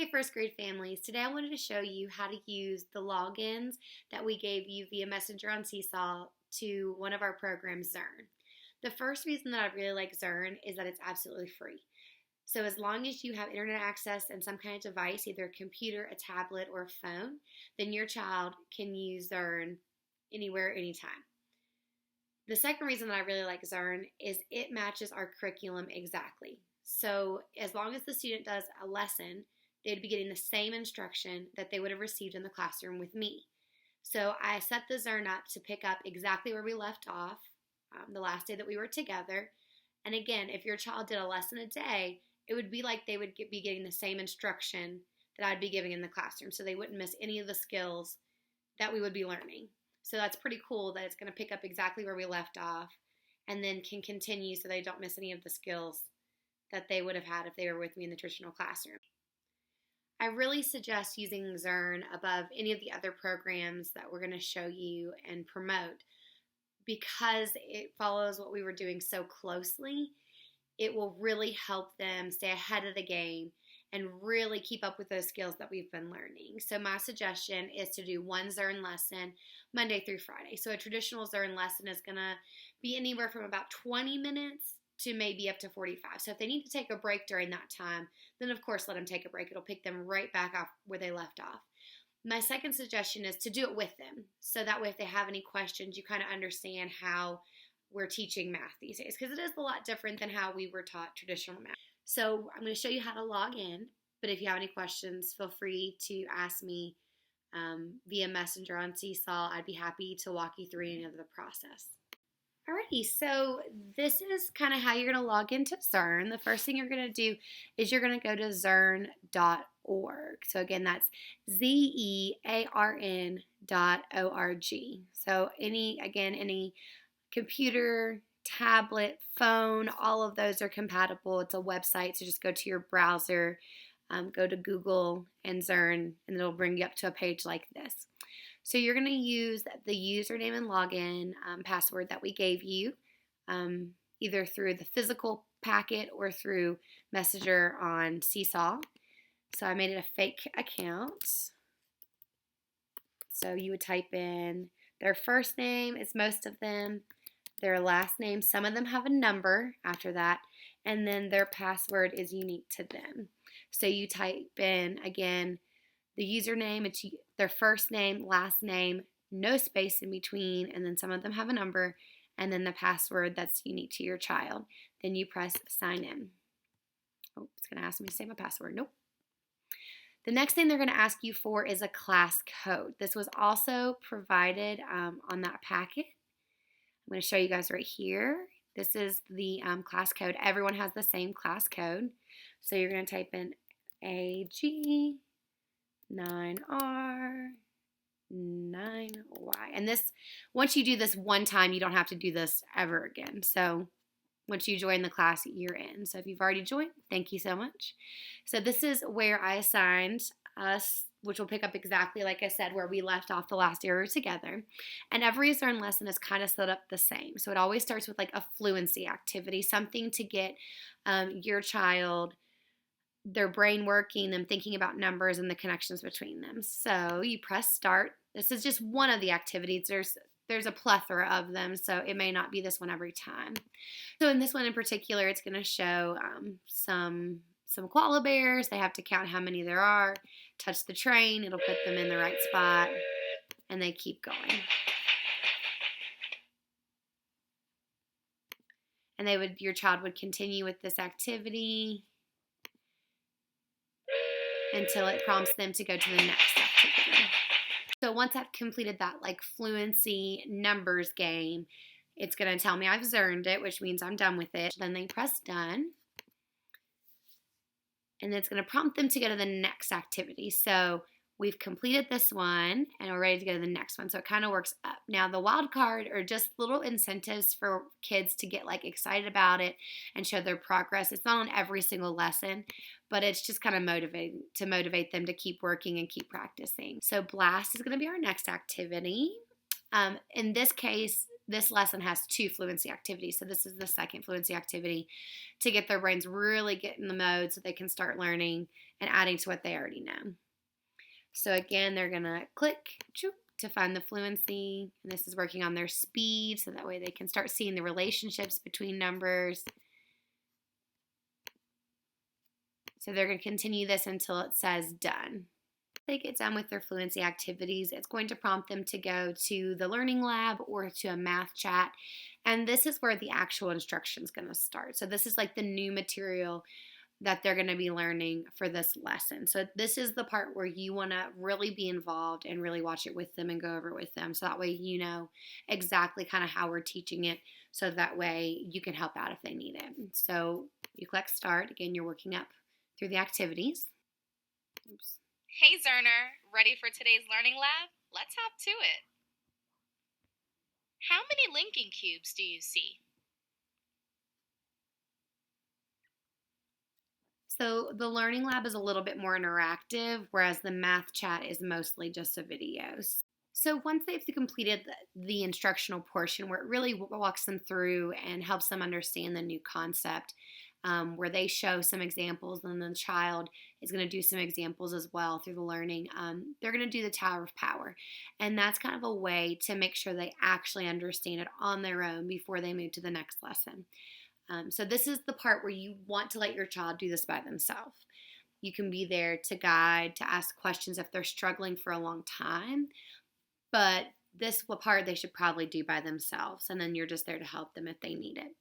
Hey first grade families, today I wanted to show you how to use the logins that we gave you via Messenger on Seesaw to one of our programs, Zearn. The first reason that I really like Zearn is that it's absolutely free. So as long as you have internet access and some kind of device, either a computer, a tablet, or a phone, then your child can use Zearn anywhere, anytime. The second reason that I really like Zearn is it matches our curriculum exactly. So as long as the student does a lesson, they'd be getting the same instruction that they would have received in the classroom with me. So I set the Zearn up to pick up exactly where we left off the last day that we were together. And again, if your child did a lesson a day, it would be like they would be getting the same instruction that I'd be giving in the classroom. So they wouldn't miss any of the skills that we would be learning. So that's pretty cool that it's going to pick up exactly where we left off and then can continue so they don't miss any of the skills that they would have had if they were with me in the traditional classroom. I really suggest using Zearn above any of the other programs that we're going to show you and promote because it follows what we were doing so closely. It will really help them stay ahead of the game and really keep up with those skills that we've been learning. So my suggestion is to do one Zearn lesson Monday through Friday. So a traditional Zearn lesson is going to be anywhere from about 20 minutes to maybe up to 45. So if they need to take a break during that time, then of course let them take a break. It'll pick them right back off where they left off. My second suggestion is to do it with them. So that way if they have any questions, you kind of understand how we're teaching math these days. Because it is a lot different than how we were taught traditional math. So I'm going to show you how to log in. But if you have any questions, feel free to ask me via Messenger on Seesaw. I'd be happy to walk you through any of the process. Alrighty, so this is kind of how you're going to log into Zearn. The first thing you're going to do is you're going to go to zearn.org. So again, that's zearn.org. So any computer, tablet, phone, all of those are compatible. It's a website, so just go to your browser, go to Google and Zearn, and it'll bring you up to a page like this. So you're going to use the username and login password that we gave you, either through the physical packet or through Messenger on Seesaw. So I made it a fake account. So you would type in their first name, it's most of them, their last name, some of them have a number after that, and then their password is unique to them. So you type in, again, the username, it's their first name, last name, no space in between, and then some of them have a number, and then the password that's unique to your child. Then you press sign in. Oh, it's going to ask me to say my password. Nope. The next thing they're going to ask you for is a class code. This was also provided on that packet. I'm going to show you guys right here. This is the class code. Everyone has the same class code. So you're going to type in AG 9R 9Y. And this, once you do this one time, you don't have to do this ever again. So once you join the class, you're in. So if you've already joined, thank you so much. So this is where I assigned us, which will pick up exactly, like I said, where we left off the last day we were together. And every Zearn lesson is kind of set up the same. So it always starts with like a fluency activity, something to get your child, their brain working, them thinking about numbers and the connections between them. So you press start. This is just one of the activities. There's a plethora of them, so it may not be this one every time. So in this one in particular, it's going to show some koala bears. They have to count how many there are. Touch the train. It'll put them in the right spot, and they keep going. And your child would continue with this activity until it prompts them to go to the next activity. So once I've completed that like fluency numbers game, it's going to tell me I've Zearned it, which means I'm done with it. Then they press done. And it's going to prompt them to go to the next activity. So we've completed this one and we're ready to go to the next one. So it kind of works up. Now the wild card are just little incentives for kids to get like excited about it and show their progress. It's not on every single lesson, but it's just kind of motivate them to keep working and keep practicing. So blast is going to be our next activity. In this case, this lesson has 2 fluency activities. So this is the second fluency activity to get their brains really get in the mode so they can start learning and adding to what they already know. So again, they're going to click to find the fluency. And this is working on their speed so that way they can start seeing the relationships between numbers. So they're going to continue this until it says done. They get done with their fluency activities, it's going to prompt them to go to the learning lab or to a math chat. And this is where the actual instruction is going to start. So this is like the new material that they're going to be learning for this lesson. So this is the part where you want to really be involved and really watch it with them and go over it with them. So that way you know exactly kind of how we're teaching it. So that way you can help out if they need it. So you click start. Again, you're working up through the activities. Oops. Hey Zearner, ready for today's learning lab? Let's hop to it. How many linking cubes do you see? So the learning lab is a little bit more interactive, whereas the math chat is mostly just a videos. So once they've completed the instructional portion where it really walks them through and helps them understand the new concept, where they show some examples and the child is going to do some examples as well through the learning. They're going to do the Tower of Power. And that's kind of a way to make sure they actually understand it on their own before they move to the next lesson. So this is the part where you want to let your child do this by themselves. You can be there to guide, to ask questions if they're struggling for a long time. But this part they should probably do by themselves. And then you're just there to help them if they need it.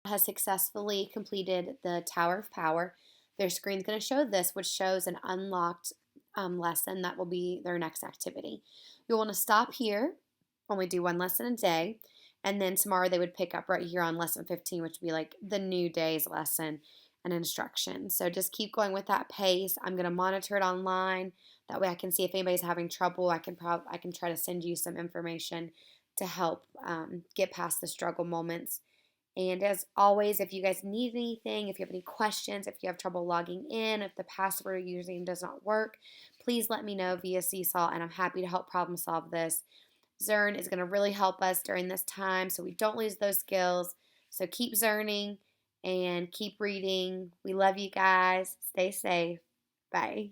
Has successfully completed the Tower of Power. Their screen's going to show this, which shows an unlocked lesson that will be their next activity. You'll want to stop here, only do 1 lesson a day, and then tomorrow they would pick up right here on lesson 15, which would be like the new day's lesson and instruction. So just keep going with that pace. I'm going to monitor it online. That way I can see if anybody's having trouble. I can try to send you some information to help get past the struggle moments. And as always, if you guys need anything, if you have any questions, if you have trouble logging in, if the password you're using does not work, please let me know via Seesaw, and I'm happy to help problem solve this. Zearn is going to really help us during this time so we don't lose those skills. So keep Zearning and keep reading. We love you guys. Stay safe. Bye.